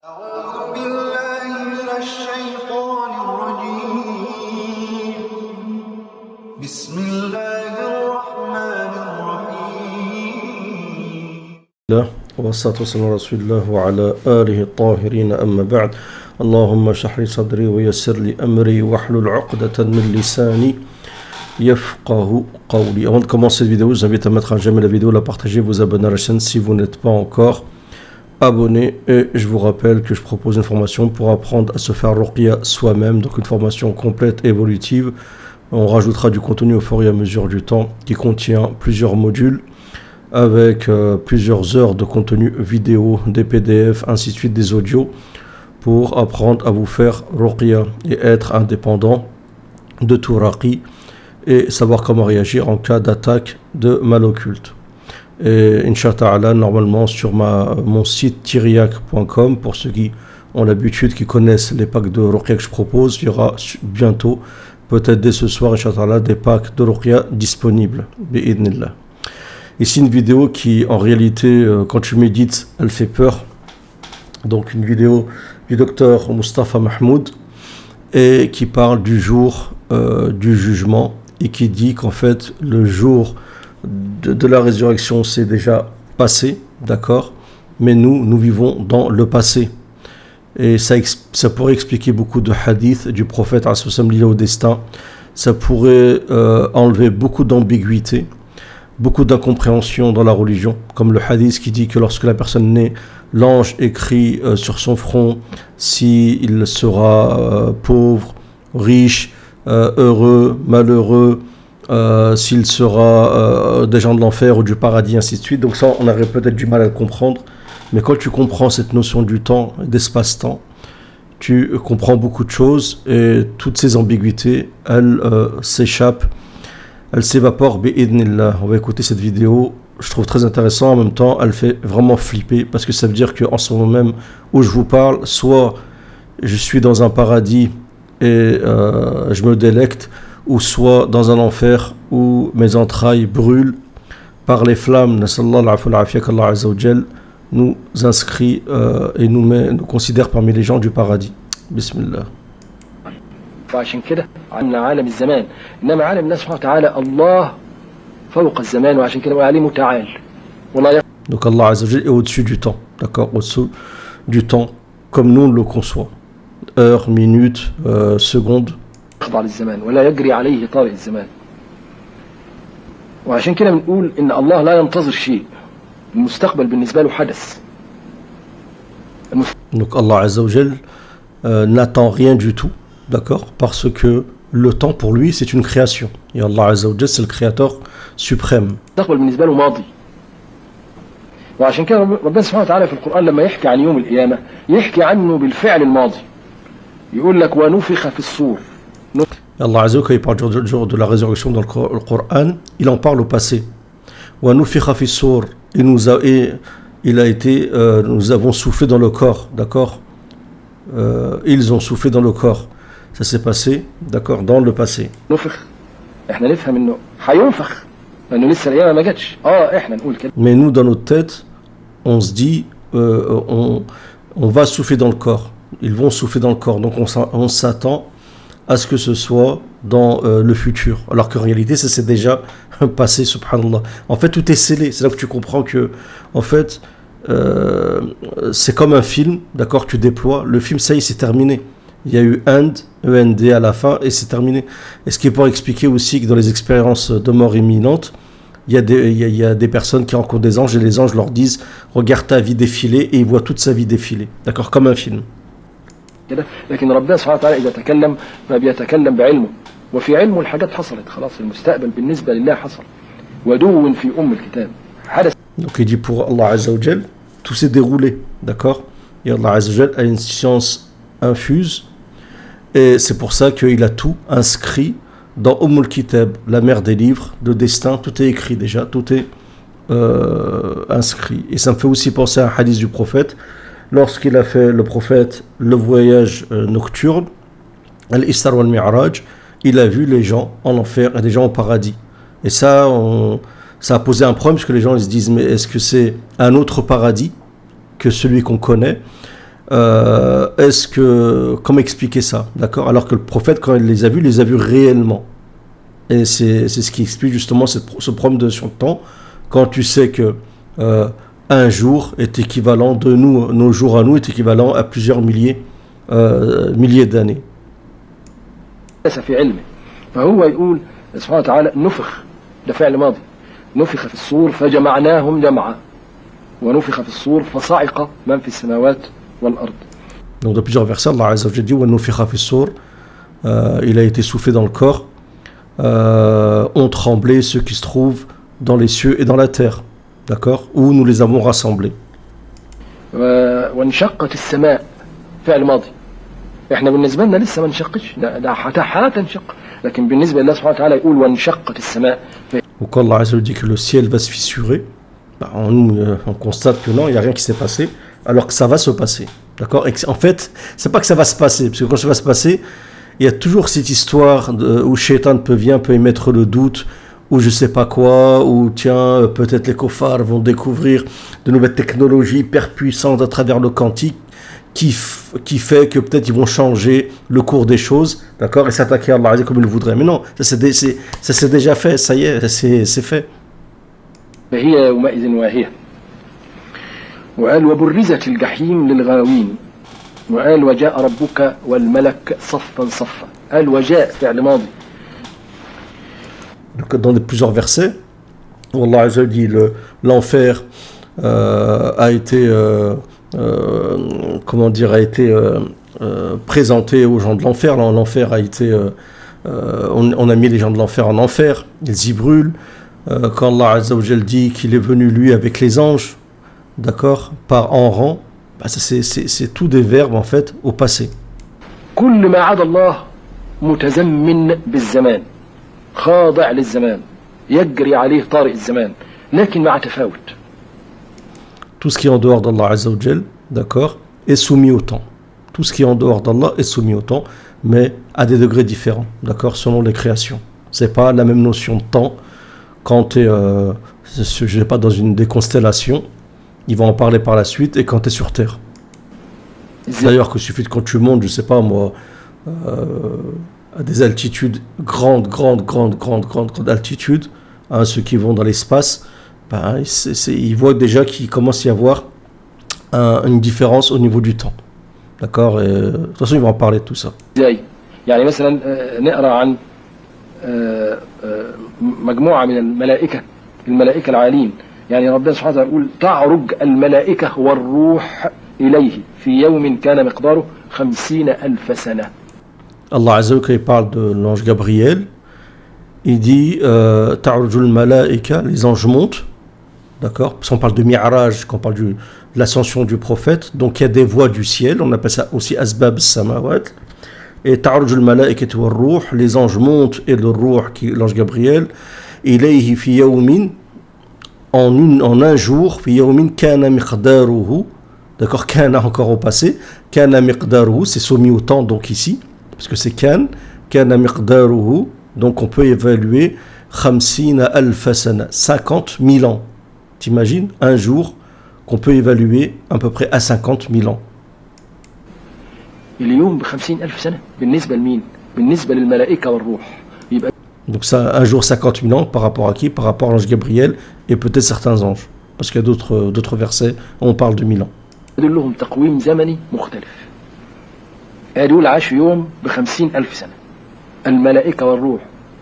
أعوذ بالله من الشيطان الرجيم بسم الله الرحمن الرحيم والصلاة والسلام على رسول الله وعلى آله الطاهرين أما بعد اللهم اشرح لي صدري ويسر لي أمري واحلل عقدة من لساني يفقه قولي. Avant de commencer cette vidéo, je vous invite à mettre un j'aime la vidéo, la partager, vous abonner à la chaîne si vous n'êtes pas encore abonné. Et je vous rappelle que je propose une formation pour apprendre à se faire ruqya soi-même, donc une formation complète et évolutive. On rajoutera du contenu au fur et à mesure du temps qui contient plusieurs modules avec plusieurs heures de contenu vidéo, des PDF, ainsi de suite, des audios pour apprendre à vous faire ruqya et être indépendant de tout raqi et savoir comment réagir en cas d'attaque de mal occulte. Et Inch'Allah, normalement sur mon site tiriac.com, pour ceux qui ont l'habitude, qui connaissent les packs de ruqya que je propose, il y aura bientôt, peut-être dès ce soir, Inch'Allah, des packs de ruqya disponibles. Bi'idnillah. Ici une vidéo qui en réalité, quand tu médites, elle fait peur. Donc une vidéo du docteur Mustafa Mahmoud et qui parle du jour du jugement et qui dit qu'en fait le jour de la résurrection c'est déjà passé, d'accord, mais nous vivons dans le passé. Et ça pourrait expliquer beaucoup de hadiths du prophète liés au destin. Ça pourrait enlever beaucoup d'ambiguïté, beaucoup d'incompréhension dans la religion, comme le hadith qui dit que lorsque la personne naît, l'ange écrit sur son front s'il sera pauvre, riche, heureux, malheureux, s'il sera des gens de l'enfer ou du paradis, ainsi de suite. Donc ça, on aurait peut-être du mal à le comprendre, mais quand tu comprends cette notion du temps, d'espace-temps, tu comprends beaucoup de choses et toutes ces ambiguïtés, elles s'échappent, elles s'évaporent, bi'idnillah. On va écouter cette vidéo, je trouve très intéressant, en même temps, elle fait vraiment flipper, parce que ça veut dire qu'en ce moment même où je vous parle, soit je suis dans un paradis et je me délecte, ou soit dans un enfer où mes entrailles brûlent par les flammes. qu'Allah Azza wa Jal nous inscrit et nous considère parmi les gens du paradis. Bismillah. فعشان كده عندنا عالم الزمان، انما عالم الله سبحانه وتعالى الله فوق الزمان، وعشان كده عليه متعال. Donc Allah Azza wa Jal est au-dessus du temps, d'accord, au-dessus du temps comme nous le conçoit, heure, minute, seconde. يخضع للزمان ولا يجري عليه طارئ الزمان. وعشان كده بنقول ان الله لا ينتظر شيء، المستقبل بالنسبه له حدث. Donc Allah Azza wa Jal n'attend rien du tout, d'accord, parce que le temps pour lui c'est une création et Allah Azza wa Jal c'est le créateur suprême. المستقبل بالنسبه له ماضي. وعشان كده ربنا سبحانه وتعالى في القرآن لما يحكي عن يوم القيامة يحكي عنه بالفعل الماضي. يقول لك ونفخ في الصور. Allah Azza wa Jal, quand il parle du jour de la résurrection dans le Coran, il en parle au passé. وَنُفِخَ فِي الصُّورِ, nous avons soufflé dans le corps, d'accord, ils ont soufflé dans le corps. Ça s'est passé, d'accord, dans le passé. احنا نفهم انه هينفخ لانه لسه القيامة ما جاتش. احنا نقول كده. Mais nous dans notre tête, on se dit on va souffler dans le corps. Ils vont souffler dans le corps. Donc on s'attend à ce que ce soit dans le futur. Alors qu'en réalité, ça s'est déjà passé, subhanallah. En fait, tout est scellé. C'est là que tu comprends que, en fait, c'est comme un film, d'accord, tu déploies. Le film, ça y est, c'est terminé. Il y a eu END à la fin et c'est terminé. Et ce qui est pour expliquer aussi que dans les expériences de mort imminente, il y a des personnes qui rencontrent des anges et les anges leur disent « Regarde ta vie défiler » et ils voient toute sa vie défiler. D'accord, comme un film. لكن ربنا سبحانه وتعالى إذا تكلم فبيتكلم بعلمه وفي علمه الحاجات حصلت خلاص المستقبل بالنسبة لله حصل ودون في الكتاب حدث. Donc il dit pour Allah Azza wa Jal, tout s'est déroulé, d'accord, et Allah Azza wa Jal a une science infuse et c'est pour ça qu'il a tout inscrit dans Kitab, la mère des livres de destin. Tout est écrit déjà, tout est inscrit. Et ça me fait aussi penser à un hadith du prophète. Lorsqu'il a fait, le prophète, le voyage nocturne, Al-Isra wal-Mi'raj, il a vu les gens en enfer et des gens au paradis. Et ça a posé un problème, parce que les gens ils se disent, mais est-ce que c'est un autre paradis que celui qu'on connaît? est-ce que, comment expliquer ça, d'accord? Alors que le prophète, quand il les a vus réellement. Et c'est ce qui explique justement ce problème de notion de temps. Quand tu sais que un jour est équivalent de nous, nos jours à nous est équivalent à plusieurs milliers d'années. في علمه فهو يقول سبحانه وتعالى نفخ ده فعل ماضي نفخ في الصور فجمعناهم جمعا ونفخ في الصور فصعق من في السماوات والأرض. Donc dans plusieurs versets, Allah Azza wa Jalla dit وَنُفِخَ فِي الصُّورِ, il a été soufflé dans le corps, ont tremblé ceux qui se trouvent dans les cieux et dans la terre, d'accord, où nous les avons rassemblés. وانشقت السماء فعل ماضي احنا بالنسبه لنا لسه ما انشقتش ده هتنشق لكن بالنسبه لله سبحانه وتعالى يقول وانشقت السماء. Donc quand Allah Azza wa Jalla dit que le ciel va se fissurer, on constate que non, il n'y a rien qui s'est passé, alors que ça va se passer, d'accord. Et en fait, c'est pas que ça va se passer, parce que quand ça va se passer, il y a toujours cette histoire où Shaitan peut émettre le doute, ou je sais pas quoi, ou tiens, peut-être les kofars vont découvrir de nouvelles technologies hyper puissantes à travers le quantique, qui fait que peut-être ils vont changer le cours des choses, d'accord, et s'attaquer à Allah comme ils le voudraient. Mais non, ça c'est déjà fait, ça y est, c'est fait. فهي يومئذ واهية وقال وبرزت الجحيم للغاوين وقال وجاء ربك والملك صفا صفا قال وجاء فعل ماضي. Donc dans plusieurs versets, Allah Azza wa Jalla dit l'enfer a été présenté aux gens de l'enfer. L'enfer a été on a mis les gens de l'enfer en enfer, ils y brûlent. Quand Allah Azza wa Jalla dit qu'il est venu lui avec les anges, d'accord, par en rang, bah c'est tout des verbes en fait au passé. كل ما عدا الله متزمن بالزمان خاضع للزمان يجري عليه طارئ الزمان لكن مع تفاوت. Tout ce qui est en dehors d'Allah Azza wa Jalla, d'accord, est soumis au temps. Tout ce qui est en dehors d'Allah est soumis au temps, mais à des degrés différents, d'accord, selon les créations. C'est pas la même notion de temps. Quand tu es, je sais pas, dans des constellations, ils vont en parler par la suite, et quand tu es sur Terre. D'ailleurs, qu'il suffit de quand tu montes, je sais pas moi, à des altitudes grandes altitudes, hein, ceux qui vont dans l'espace, ben, ils voient déjà qu'il commence à y avoir une différence au niveau du temps. D'accord, de toute façon, ils vont en parler de tout ça. يعني مثلا نقرأ عن مجموعة من الملائكة العالين يعني ربنا سبحانه وتعالى يقول تعرج الملائكة والروح إليه في يوم كان مقداره 50,000 سنة. Allah Azza wa Jalla parle de l'ange Gabriel, il dit ta'rujul malaika, les anges montent, d'accord, parce qu'on parle de Mi'raj, qu'on parle de l'ascension du prophète, donc il y a des voies du ciel, on appelle ça aussi asbab samawat. Et ta'rujul malaikatu war ruh, les anges montent, et le ruh, l'ange Gabriel, ilayhi fi yawmin, en un jour, fi yawmin kana miqdaruhu, d'accord, kana encore au passé, kana miqdaruhu, c'est soumis au temps donc ici, parce que c'est kana miqdaruhu, donc on peut évaluer 50,000 sana, 50 000 ans. T'imagines un jour qu'on peut évaluer à peu près à 50 000 ans. اليوم ب50,000 سنة بالنسبة لمين؟ بالنسبة للملائكة والروح. يبقى donc ça, un jour 50 000 ans par rapport à qui? Par rapport à l'ange Gabriel et peut-être certains anges. Parce qu'il y a d'autres versets où on parle de 1000 ans. لهم تقويم زمني مختلف. هدول عاشوا يوم ب50,000 سنة. الملائكة والروح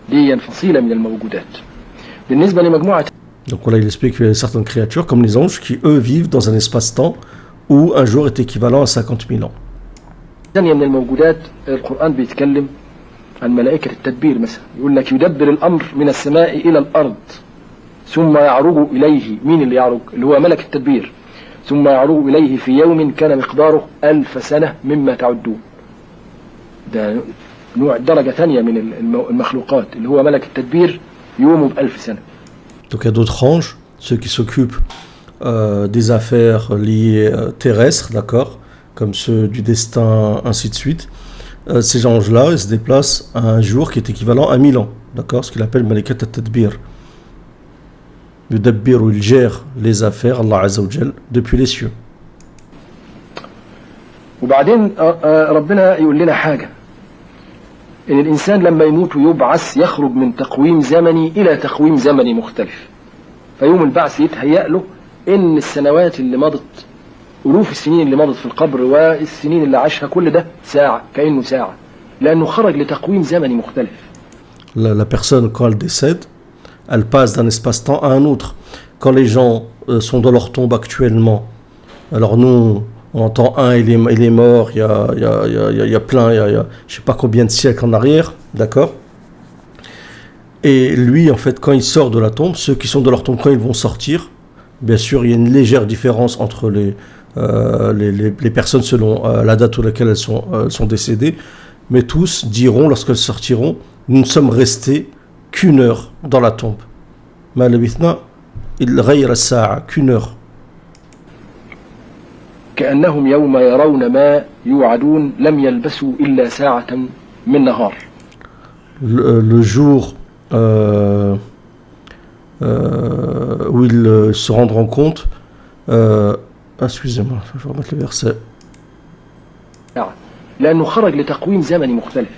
دي فصيلة من الموجودات. بالنسبة لمجموعة Donc voilà, il explique qu'il y a certaines créatures comme les anges qui eux vivent dans un espace-temps où un jour est équivalent à 50 000 ans. ثانية من الموجودات القرآن بيتكلم عن ملائكة التدبير مثلا يقول لك يدبر الأمر من السماء إلى الأرض ثم يعرج إليه مين اللي يعرج اللي هو ملك التدبير ثم يعرج إليه في يوم كان مقداره 1000 سنة مما تعدون. ده نوع درجة ثانية من المخلوقات اللي هو ملك التدبير يومه ب1000 سنة. Donc il y a d'autres anges, ceux qui s'occupent des affaires liées terrestres, d'accord, comme ceux du destin, ainsi de suite. Ces anges-là, ils se déplacent à un jour qui est équivalent à 1000 ans, d'accord, ce qu'il appelle Malikat al-Tadbir. Le Dabbir, où il gère les affaires, Allah Azza wa Jal, depuis les cieux. وبعدين ربنا يقول لنا حاجة، إن الإنسان لما يموت ويبعث يخرج من تقويم زمني إلى تقويم زمني مختلف. فيوم البعث يتهيأ له إن السنوات اللي مضت، ألوف السنين اللي مضت في القبر والسنين اللي عاشها كل ده ساعة، كأنه ساعة، لأنه خرج لتقويم زمني مختلف. La personne, quand elle décède, elle passe d'un espace-temps à un autre. Quand les gens sont dans leur tombe actuellement, alors nous, on entend il est mort, il y a plein, il y a je sais pas combien de siècles en arrière, d'accord? Et lui, en fait, quand il sort de la tombe, ceux qui sont dans leur tombe, quand ils vont sortir, bien sûr, il y a une légère différence entre les personnes selon la date à laquelle elles sont décédées, mais tous diront, lorsqu'elles sortiront, nous ne sommes restés qu'une heure dans la tombe. ما لبثنا إلا غير الساعة, qu'une heure. كأنهم يوم يرون ما يوعدون لم يلبسوا إلا ساعة من نهار. Le jour où ils se rendront compte, excusez-moi, je vais remettre le verset. لأنه خرج لتقويم زمني مختلف.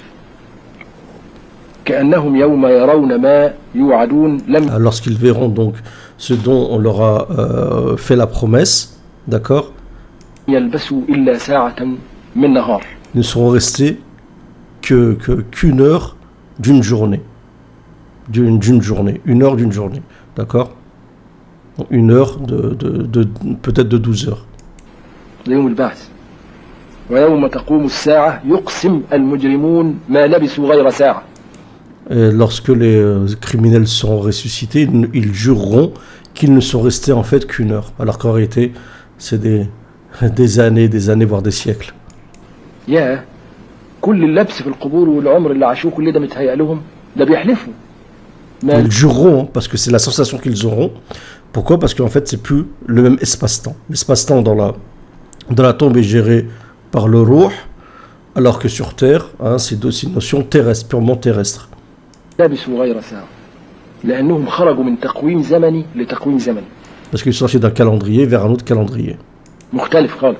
كأنهم يوم يرون ما يوعدون لم. Lorsqu'ils verront donc ce dont on leur a fait la promesse, d'accord? يلبسوا إلا ساعة من نهار. Ils ne seront restés qu'une heure d'une journée. D'une journée. Une heure d'une journée. D'accord? Une heure peut-être de 12 heures. يوم البعث. ويوم تقوم الساعة يقسم المجرمون ما لبثوا غير ساعة. Et lorsque les criminels seront ressuscités, ils jureront qu'ils ne sont restés en fait qu'une heure. Alors qu'en réalité, c'est des années, voire des siècles. يا كل اللبس في القبور والعمر اللي عاشوه كل ده متهيأ لهم ده بيحلفوا. Ils jureront parce que c'est la sensation qu'ils auront. Pourquoi? Parce qu'en fait, c'est plus le même espace-temps. L'espace-temps dans la tombe est géré par le ruh, alors que sur Terre, hein, c'est une notion terrestre, purement terrestre. لبسوا غير ساعة لأنهم خرجوا من تقويم زمني لتقويم زمني. Parce qu'ils sont sortis d'un calendrier vers un autre calendrier. مختلف خالص.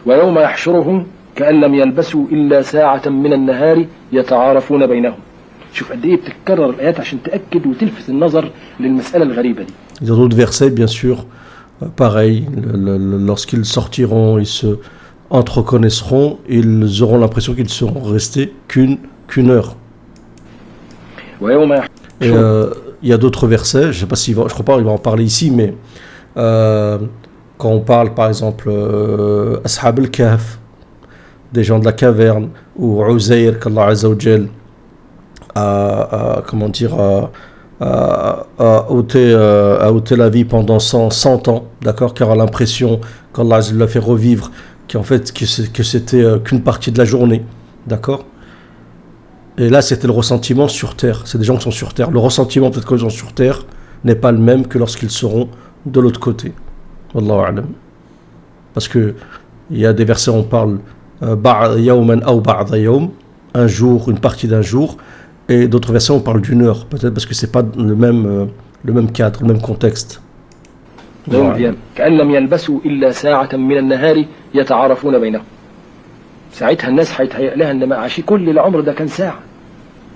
ويوم يحشرهم كأن لم يلبسوا إلا ساعة من النهار يتعارفون بينهم. شوف قد إيه بتتكرر الآيات عشان تأكد وتلفت النظر للمسألة الغريبة دي. Il y a d'autres versets, bien sûr, pareil. Lorsqu'ils sortiront, ils se entreconnaîtront, ils auront l'impression qu'ils seront restés qu'une heure. Et il y a d'autres versets, je sais pas je crois pas qu'il va en parler ici, mais quand on parle par exemple Ashab al-Kahf, des gens de la caverne, ou Uzair, qu'Allah Azza wa Jal a ôté la vie pendant 100 ans, d'accord, car a l'impression qu'Allah l'a fait revivre, qu'en fait que c'était qu'une partie de la journée, d'accord. Et là, c'était le ressentiment sur Terre. C'est des gens qui sont sur Terre. Le ressentiment, peut-être qu'ils sont sur Terre, n'est pas le même que lorsqu'ils seront de l'autre côté. Wallahu a'lam. Parce que il y a des versets où on parle yawman aw ba'da yawm, un jour, une partie d'un jour, et d'autres versets où on parle d'une heure. Peut-être parce que c'est pas le même cadre, le même contexte. كأن لم يلبسوا إلا ساعة من النهار يتعارفون بينهم. ساعتها الناس هيتهيأ لها ان ما عاشي كل العمر ده كان ساعة.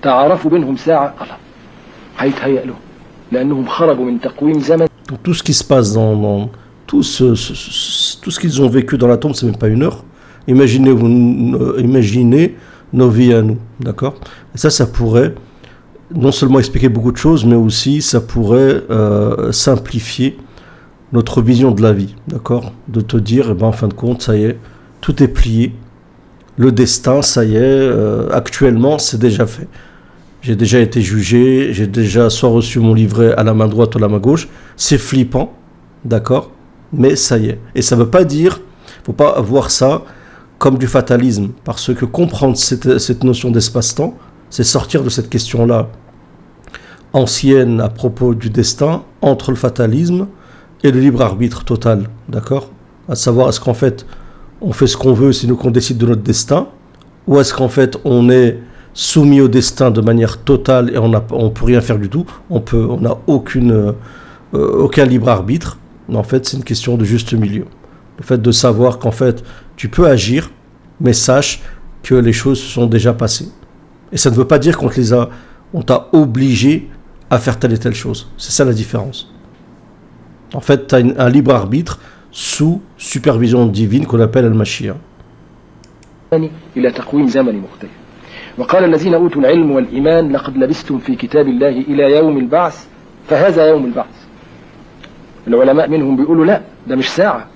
تعرفوا بينهم ساعة، الله هيتهيأ لهم لأنهم خرجوا من تقويم زمن. Donc tout ce qui se passe dans tout ce qu'ils ont vécu dans la tombe, c'est même pas une heure. Imaginez nos vies à nous, d'accord? Et ça pourrait non seulement expliquer beaucoup de choses, mais aussi ça pourrait simplifier notre vision de la vie, d'accord? De te dire, eh ben, en fin de compte, ça y est, tout est plié. Le destin, ça y est, actuellement, c'est déjà fait. J'ai déjà été jugé, j'ai déjà soit reçu mon livret à la main droite ou à la main gauche. C'est flippant, d'accord? Mais ça y est. Et ça ne veut pas dire, il ne faut pas voir ça comme du fatalisme, parce que comprendre cette notion d'espace-temps, c'est sortir de cette question-là ancienne à propos du destin, entre le fatalisme et le libre arbitre total, d'accord? À savoir, est-ce qu'en fait, on fait ce qu'on veut, c'est nous qu'on décide de notre destin, ou est-ce qu'en fait on est soumis au destin de manière totale et on peut rien faire du tout, on n'a aucun libre arbitre. En fait, c'est une question de juste milieu. Le fait de savoir qu'en fait tu peux agir, mais sache que les choses se sont déjà passées. Et ça ne veut pas dire on t'a obligé à faire telle et telle chose. C'est ça la différence. En fait, tu as un libre arbitre sous supervision divine qu'on appelle al-Mashia. إلى تقويم زمني مختلف. وقال الذين أوتوا العلم والإيمان لقد لبستم في كتاب الله إلى يوم البعث فهذا يوم البعث. العلماء منهم بيقولوا لا ده مش ساعة.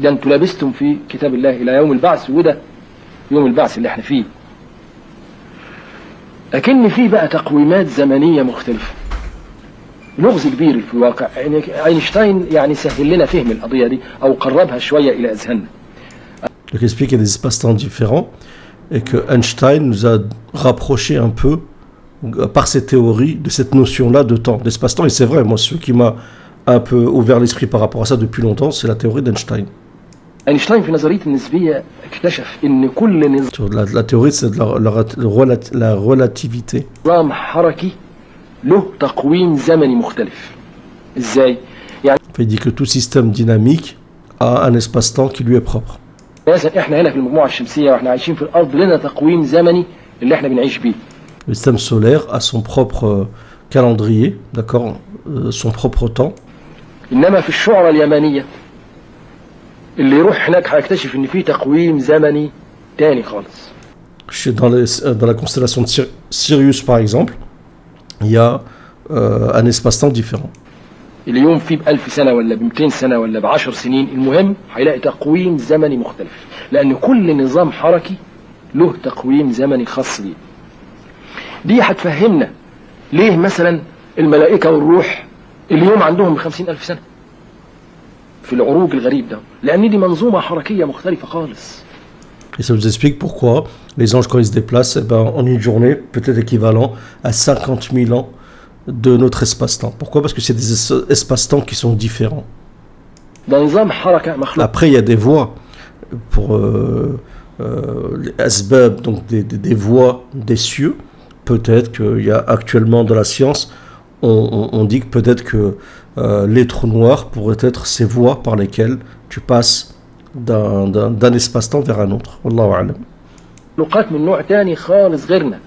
ده انتوا لبستم في كتاب الله إلى يوم البعث وده يوم البعث اللي احنا فيه. لكن في بقى تقويمات زمنية مختلفة. لغز كبير في الواقع. يعني أينشتاين يعني سهل لنا فهم القضية دي أو قربها شوية إلى أذهاننا. Donc il explique qu'il y a des espaces-temps différents et que Einstein nous a rapproché un peu par ses théories de cette notion-là de temps, d'espace-temps. Et c'est vrai, moi, ce qui m'a un peu ouvert l'esprit par rapport à ça depuis longtemps, c'est la théorie d'Einstein. أينشتاين في نظرية النسبية اكتشف إن كل نظام La théorie, c'est de la relativité. حركي له تقويم زمني مختلف. إزاي؟ يعني Il dit que tout système dynamique a un espace-temps qui lui est propre. مثلا احنا هنا في المجموعة الشمسية واحنا عايشين في الأرض لنا تقويم زمني اللي احنا بنعيش بيه. Le système solaire a son propre calendrier, d'accord, son propre temps. إنما في الشعرة اليمانية اللي يروح هناك هيكتشف إن في تقويم زمني تاني خالص. Dans la constellation de Sirius, par exemple, il y a un espace-temps différent. اليوم فيه ب1000 سنة ولا ب200 سنة ولا ب10 سنين، المهم هيلاقي تقويم زمني مختلف، لأن كل نظام حركي له تقويم زمني خاص بيه. دي هتفهمنا ليه مثلا الملائكة والروح اليوم عندهم 50,000 سنة في العروج الغريب ده، لأن دي منظومة حركية مختلفة خالص. Et ça vous explique pourquoi les anges, quand ils se déplacent, eh ben, en une journée, peut-être équivalent à 50 000 ans de notre espace-temps. Pourquoi? Parce que c'est des espaces-temps qui sont différents. Après, il y a des voies pour les asbab, donc des voies des cieux. Peut-être qu'il y a actuellement dans la science, on dit que peut-être que les trous noirs pourraient être ces voies par lesquelles tu passes d'un espace-temps vers un autre. Wallahu a'lam. مخلوقات من نوع تاني خالص غيرنا.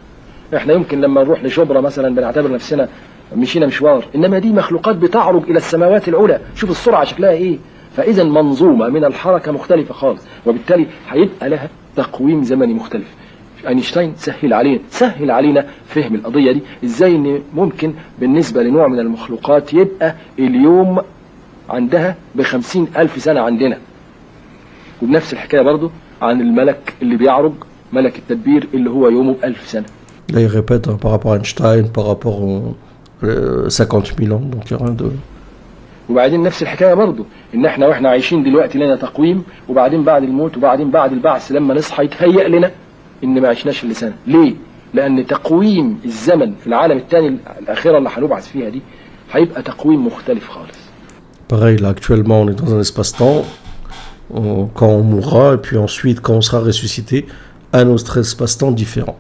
احنا يمكن لما نروح لشبرا مثلا بنعتبر نفسنا مشينا مشوار، انما دي مخلوقات بتعرج الى السماوات العلى، شوف السرعه شكلها ايه. فاذا منظومه من الحركه مختلفه خالص، وبالتالي هيبقى لها تقويم زمني مختلف. اينشتاين سهل علينا فهم القضيه دي، ازاي ان ممكن بالنسبه لنوع من المخلوقات يبقى اليوم عندها ب50,000 سنه عندنا. وبنفس الحكايه برضو عن الملك اللي بيعرج، ملك التدبير اللي هو يومه ب1000 سنه. Là, il répète par rapport à Einstein, par rapport aux 50 000 ans, donc il n'y a rien de... وبعدين نفس الحكايه برضو ان احنا واحنا عايشين دلوقتي لنا تقويم، وبعدين بعد الموت وبعدين بعد البعث لما نصحى يتهيأ لنا ان ما عشناش الا سنه. ليه؟ لان تقويم الزمن في العالم الثاني الاخيره اللي هنبعث فيها دي هيبقى تقويم مختلف خالص. Pareil, là actuellement on est dans un espace-temps, quand on mourra et puis ensuite quand on sera ressuscité, un autre espace-temps différent.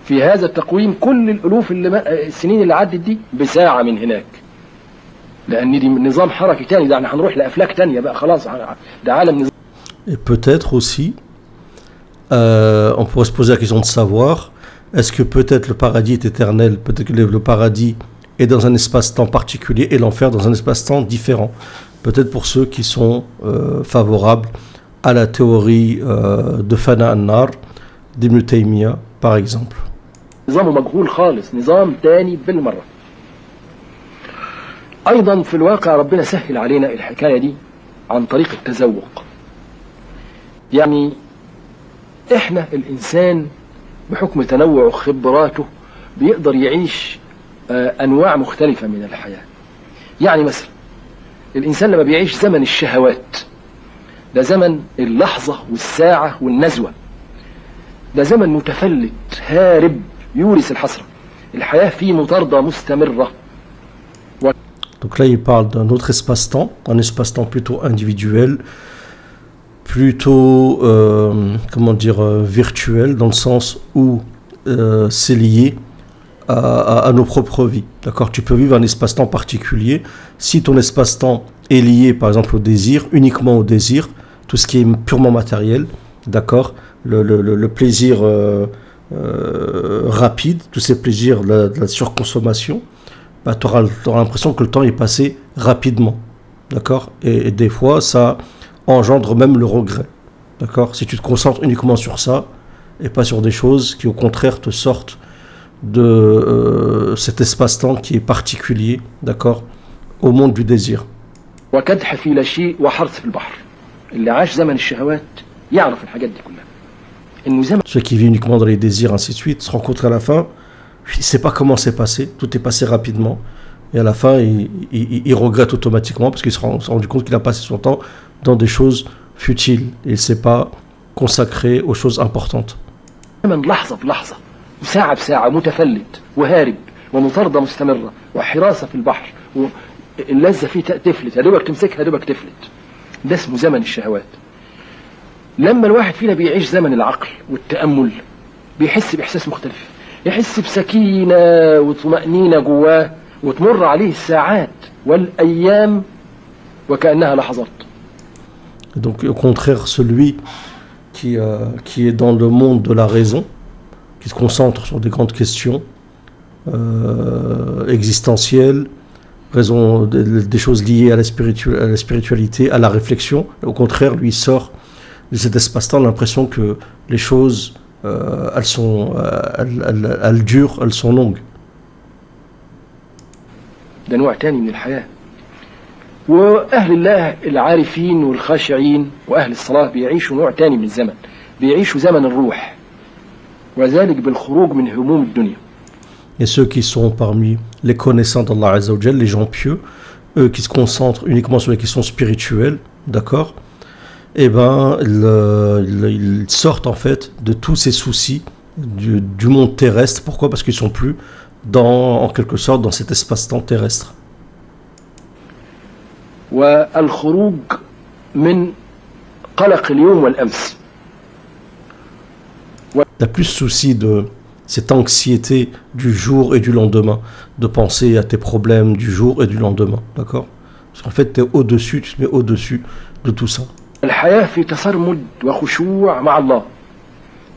في هذا التقويم كل الالوف السنين اللي عدت دي بساعه من هناك، لان دي نظام حركي تاني، ده احنا هنروح لافلاك تانيه بقى خلاص، ده عالم نظام. Et peut-être aussi on pourrait se poser la question de savoir, est-ce que peut-être le paradis est éternel, peut-être que le paradis est dans un espace-temps particulier et l'enfer dans un espace-temps différent. Peut-être pour ceux qui sont favorables à la théorie de Fana an-Nar d'Ibn Taymiyyah par exemple. نظامه مجهول خالص، نظام تاني بالمرة. أيضا في الواقع ربنا سهل علينا الحكاية دي عن طريق التذوق. يعني إحنا الإنسان بحكم تنوع خبراته بيقدر يعيش أنواع مختلفة من الحياة. يعني مثلا الإنسان لما بيعيش زمن الشهوات، ده زمن اللحظة والساعة والنزوة، ده زمن متفلت هارب يورث الحسرة. الحياة فيه مطاردة مستمرة. Donc là, il parle d'un autre espace-temps, un espace-temps plutôt individuel, plutôt, comment dire, virtuel, dans le sens où c'est lié à nos propres vies. D'accord? Tu peux vivre un espace-temps particulier. Si ton espace-temps est lié, par exemple, au désir, uniquement au désir, tout ce qui est purement matériel, d'accord, le plaisir rapide, tous ces plaisirs de la surconsommation, bah, tu auras l'impression que le temps est passé rapidement, d'accord, et des fois ça engendre même le regret, d'accord, si tu te concentres uniquement sur ça et pas sur des choses qui au contraire te sortent de cet espace-temps qui est particulier, d'accord, au monde du désir. وكدح في لا شيء وحرث في البحر. اللي عاش زمن الشهوات يعرف الحاجات دي كلها. إنه زمن Ceux qui vivent uniquement dans les désirs, ainsi de suite, se rencontrent à la fin, il ne sait pas comment c'est passé, tout est passé rapidement, et à la fin, il regrette automatiquement parce qu'il s'est rendu compte qu'il a passé son temps dans des choses futiles, et il ne s'est pas consacré aux choses importantes. لحظة بلحظة وساعة بساعة متفلت وهارب ومطاردة مستمرة وحراسة في البحر واللذة فيه تفلت يا دوبك تمسكها يا دوبك تفلت. ده اسمه زمن الشهوات. لما الواحد فينا بيعيش زمن العقل والتأمل بيحس بإحساس مختلف، يحس بسكينة وطمأنينة جواه وتمر عليه الساعات والأيام وكأنها لحظات. Donc au contraire, celui qui est dans le monde de la raison, qui se concentre sur des grandes questions existentielles, des choses liées à la spiritualité, à la réflexion, au contraire, lui sort de cet espace-temps l'impression que les choses, elles durent, elles sont longues. ده نوع تاني من الحياة. وأهل الله العارفين والخاشعين وأهل الصلاة بيعيشوا نوع تاني من الزمن، بيعيشوا زمن الروح، وذلك بالخروج من هموم الدنيا. Et ceux qui sont parmi les connaissants d'Allah Azza wa Jal, les gens pieux, eux qui se concentrent uniquement sur les questions spirituelles, d'accord, eh ben, ils sortent en fait de tous ces soucis du monde terrestre. Pourquoi? Parce qu'ils ne sont plus en quelque sorte dans cet espace-temps terrestre. والخروج من قلق اليوم والأمس. T'as plus souci de cette anxiété du jour et du lendemain, de penser à tes problèmes du jour et du lendemain, d'accord? Parce qu'en fait, tu es au-dessus, tu te mets au-dessus de tout ça. الحياة في تصرمد وخشوع مع الله.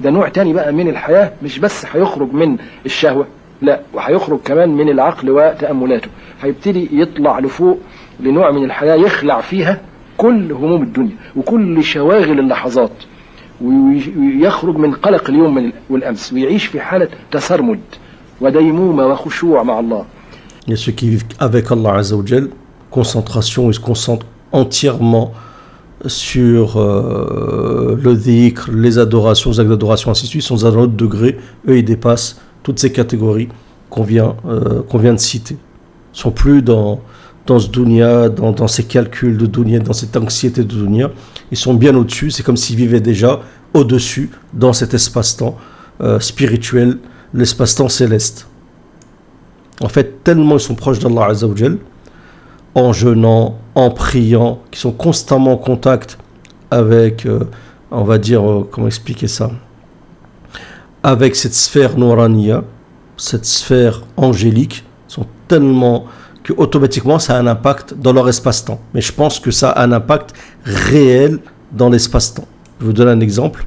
ده نوع تاني بقى من الحياة، مش بس هيخرج من الشهوة، لا، وهيخرج كمان من العقل وتأملاته، هيبتدي يطلع لفوق لنوع من الحياة يخلع فيها كل هموم الدنيا وكل شواغل اللحظات، ويخرج من قلق اليوم والأمس ويعيش في حالة تسرمد وديمومة وخشوع مع الله. Il y a ceux qui vivent avec Allah Azza wa Jal, concentration, ils se concentrent entièrement sur le dhikr, les adorations, les actes d'adoration, ainsi de suite, sont à un autre degré. Eux, ils dépassent toutes ces catégories qu'on vient de citer. Ils ne sont plus dans ce dunya, dans ces calculs de dunya, dans cette anxiété de dunya. Ils sont bien au-dessus, c'est comme s'ils vivaient déjà au-dessus, dans cet espace-temps spirituel, l'espace-temps céleste. En fait, tellement ils sont proches d'Allah Azza wa Jal, en jeûnant, en priant, qui sont constamment en contact avec, on va dire, comment expliquer ça, avec cette sphère nouraniya, cette sphère angélique, sont tellement que automatiquement ça a un impact dans leur espace-temps. Mais je pense que ça a un impact réel dans l'espace-temps. Je vous donne un exemple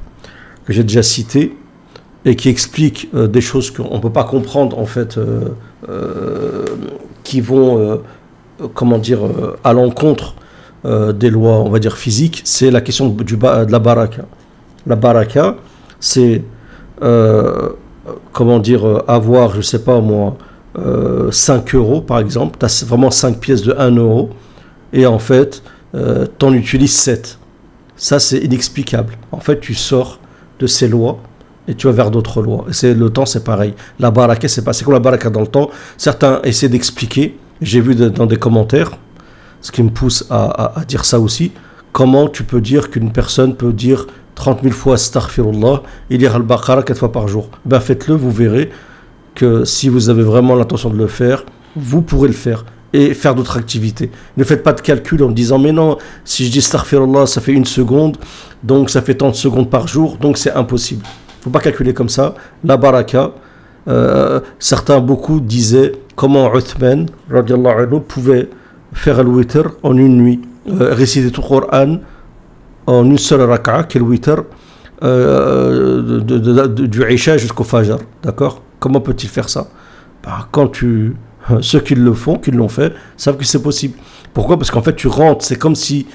que j'ai déjà cité et qui explique des choses qu'on ne peut pas comprendre en fait, qui vont comment dire, à l'encontre des lois, on va dire, physiques. C'est la question de la baraka. La baraka, c'est, comment dire, avoir, je sais pas moi, 5 euros par exemple, tu as vraiment 5 pièces de 1 euro, et en fait, tu en utilises 7. Ça, c'est inexplicable. En fait, tu sors de ces lois, et tu vas vers d'autres lois. Et le temps, c'est pareil. La baraka, c'est comme la baraka dans le temps. Certains essaient d'expliquer. J'ai vu dans des commentaires, ce qui me pousse à dire ça aussi, comment tu peux dire qu'une personne peut dire 30 000 fois astaghfirullah et lire al-Baqarah 4 fois par jour. Ben faites-le, vous verrez que si vous avez vraiment l'intention de le faire, vous pourrez le faire et faire d'autres activités. Ne faites pas de calcul en me disant mais non, si je dis astaghfirullah, ça fait 1 seconde, donc ça fait tant de secondes par jour, donc c'est impossible. Il ne faut pas calculer comme ça. La baraka, beaucoup disaient comment Uthman radiallahu anhu pouvait faire le witr en une nuit, réciter tout le Coran en une seule raka'a, qui est le witr, du Isha jusqu'au Fajr, d'accord? Comment peut-il faire ça? Bah, ceux qui le font, qui l'ont fait, savent que c'est possible. Pourquoi? Parce qu'en fait, tu rentres, c'est comme si,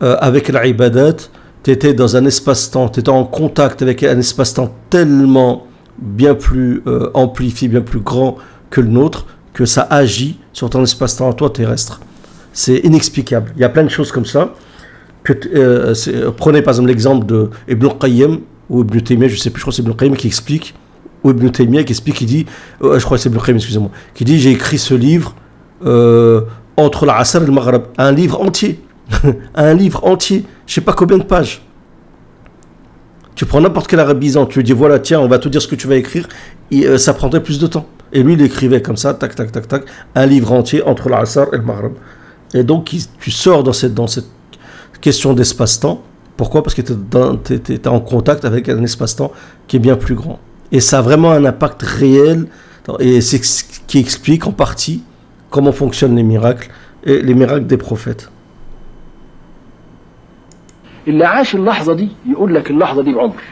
avec l'ibadat, tu étais dans un espace-temps, tu étais en contact avec un espace-temps tellement bien plus amplifié, bien plus grand que le nôtre, que ça agit sur ton espace-temps à toi terrestre. C'est inexplicable. Il y a plein de choses comme ça. Prenez par exemple l'exemple de Ibn Qayyim ou Ibn Taymiyyah, je sais plus, je crois que c'est Ibn Qayyim qui explique, ou Ibn Taymiyyah qui explique, qui dit, je crois que c'est Ibn Qayyim, excusez-moi, qui dit j'ai écrit ce livre entre l'Asr et le Maghreb, un livre entier, un livre entier, je sais pas combien de pages. Tu prends n'importe quel arabisant, tu lui dis voilà, tiens, on va te dire ce que tu vas écrire, et ça prendrait plus de temps. Et lui, il écrivait comme ça, tac, tac, tac, tac, un livre entier entre l'Asr et le Maghreb. Et donc, tu sors dans cette question d'espace-temps. Pourquoi? Parce que tu es en contact avec un espace-temps qui est bien plus grand. Et ça a vraiment un impact réel, et c'est ce qui explique en partie comment fonctionnent les miracles, et les miracles des prophètes. اللي عاش اللحظة دي يقول لك اللحظة دي بعمر.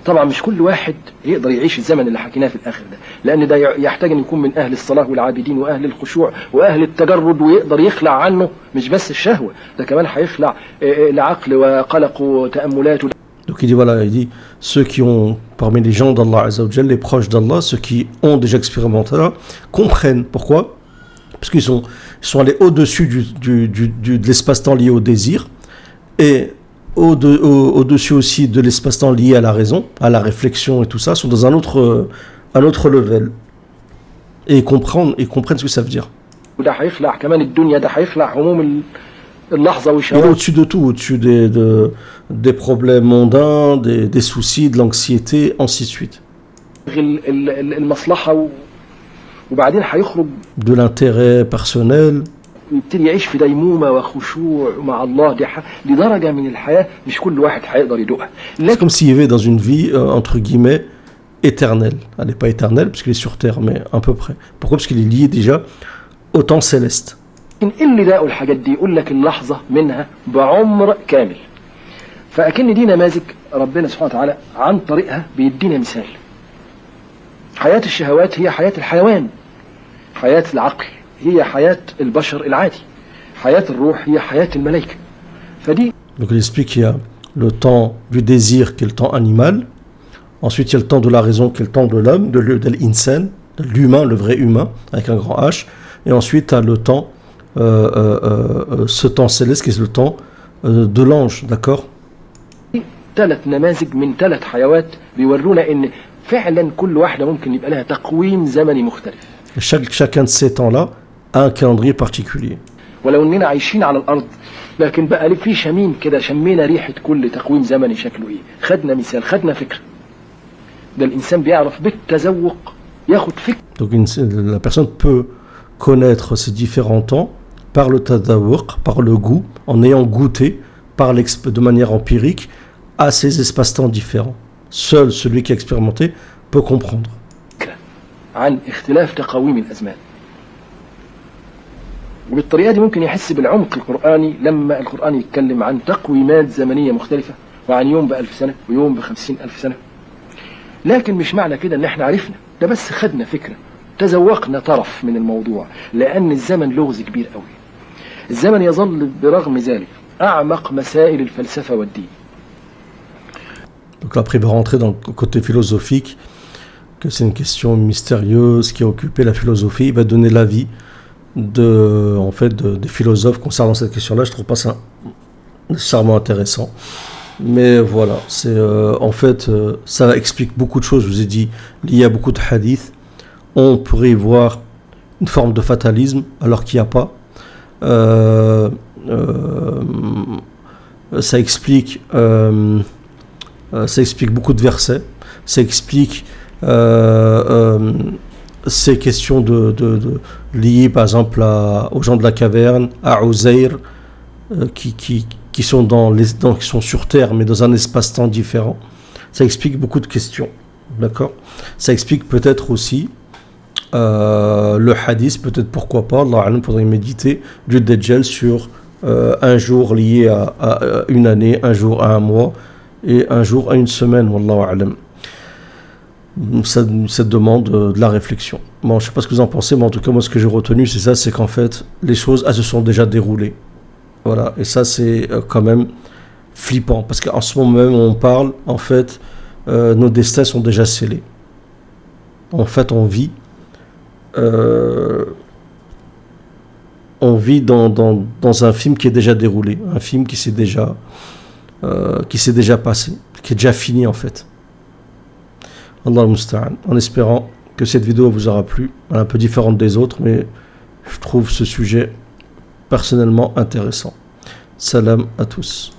طبعا مش كل واحد يقدر يعيش الزمن اللي حكيناه في الآخر ده، لأن ده يحتاج أن يكون من أهل الصلاة والعابدين وأهل الخشوع وأهل التجرد، ويقدر يخلع عنه مش بس الشهوة، ده كمان هيخلع العقل وقلق وتأملات. Donc il dit voilà, il dit ceux qui ont, parmi les gens d'Allah Azza wa Jal, les proches d'Allah, ceux qui ont déjà expérimenté ça, comprennent. Pourquoi? Parce qu'ils sont allés au-dessus de l'espace-temps lié au désir, et au-dessus aussi de l'espace-temps lié à la raison, à la réflexion et tout ça, sont dans un autre level. Et ils comprennent ce que ça veut dire. وده هيخلع كمان الدنيا، ده هيخلع هموم اللحظة Et والشهوات. au-dessus de tout, au-dessus des problèmes mondains, des soucis, de l'anxiété, ainsi de suite. المصلحة وبعدين هيخرج De l'intérêt personnel. ويبتدي يعيش في ديمومة وخشوع مع الله. دي درجة من الحياة مش كل واحد هيقدر يدوقها. C'est comme s'il vivait dans une vie, entre guillemets, éternelle. Elle n'est pas éternelle, parce qu'il est sur Terre, mais à peu près. Pourquoi? Parce qu'il est lié déjà au temps céleste. اللي داقوا الحاجات دي يقول لك اللحظة منها بعمر كامل. فأكن دي نماذج ربنا سبحانه وتعالى عن طريقها بيدينا مثال. حياة الشهوات هي حياة الحيوان، حياة العقل هي حياة البشر العادي، حياة الروح هي حياة الملائكة. فدي Donc il explique qu'il y a le temps du désir qui est le temps animal, ensuite il y a le temps de la raison qui est le temps de l'homme, de l'insan, de l'humain, le vrai humain, avec un grand H, et ensuite tu as le temps, ce temps céleste qui est le temps de l'ange, d'accord? ثلاث نماذج من ثلاث حيوات بيورونا ان فعلا كل واحدة ممكن يبقى لها تقويم زمني مختلف. Chacun de ces temps-là a un calendrier particulier. ولو اننا عايشين على الارض لكن بقى لي في شميم كده، شمينا ريحة كل تقويم زمني شكله ايه، خدنا مثال، خدنا فكرة. ده الانسان بيعرف بالتذوق ياخد فكرة. Donc la personne peut connaître ces différents temps par le tadawuq, par le goût, en ayant goûté de manière empirique à ces espaces-temps différents. Seul celui qui a expérimenté peut comprendre. عن اختلاف تقاويم الازمان. وبالطريقة دي ممكن يحس بالعمق القرآني لما القرآن يتكلم عن تقويمات زمنية مختلفة، وعن يوم ب1000 سنة ويوم ب50,000 سنة. لكن مش معنى كده ان احنا عرفنا، ده بس خدنا فكرة، تذوقنا طرف من الموضوع، لأن الزمن لغز كبير قوي. الزمن يظل برغم ذلك أعمق مسائل الفلسفة والدين. Donc après il va rentrer dans le côté philosophique, que c'est une question mystérieuse qui a occupé la philosophie. Il va donner l'avis des philosophes concernant cette question-là. Je trouve pas ça nécessairement intéressant. Mais voilà, ça explique beaucoup de choses. Je vous ai dit, lié à beaucoup de hadiths. On pourrait y voir une forme de fatalisme alors qu'il n'y a pas. Ça explique beaucoup de versets. Ça explique ces questions liées par exemple aux gens de la caverne, à Uzair, qui sont qui sont sur Terre mais dans un espace-temps différent. Ça explique beaucoup de questions, d'accord? Ça explique peut-être aussi le hadith, peut-être pourquoi pas, Allah Alam, faudrait méditer du Dajjal sur un jour lié à une année, un jour à un mois, et un jour à une semaine, wallahu a'lam. Ça demande de la réflexion. Bon, je sais pas ce que vous en pensez, mais en tout cas, moi, ce que j'ai retenu, c'est ça, c'est qu'en fait, les choses, elles se sont déjà déroulées. Voilà, et ça, c'est quand même flippant, parce qu'en ce moment même, on parle, en fait, nos destins sont déjà scellés. En fait, on vit dans un film qui est déjà déroulé, un film qui s'est déjà passé, qui est déjà fini, en fait. Allah musta'an, en espérant que cette vidéo vous aura plu. Elle est un peu différente des autres, mais je trouve ce sujet personnellement intéressant. Salam à tous.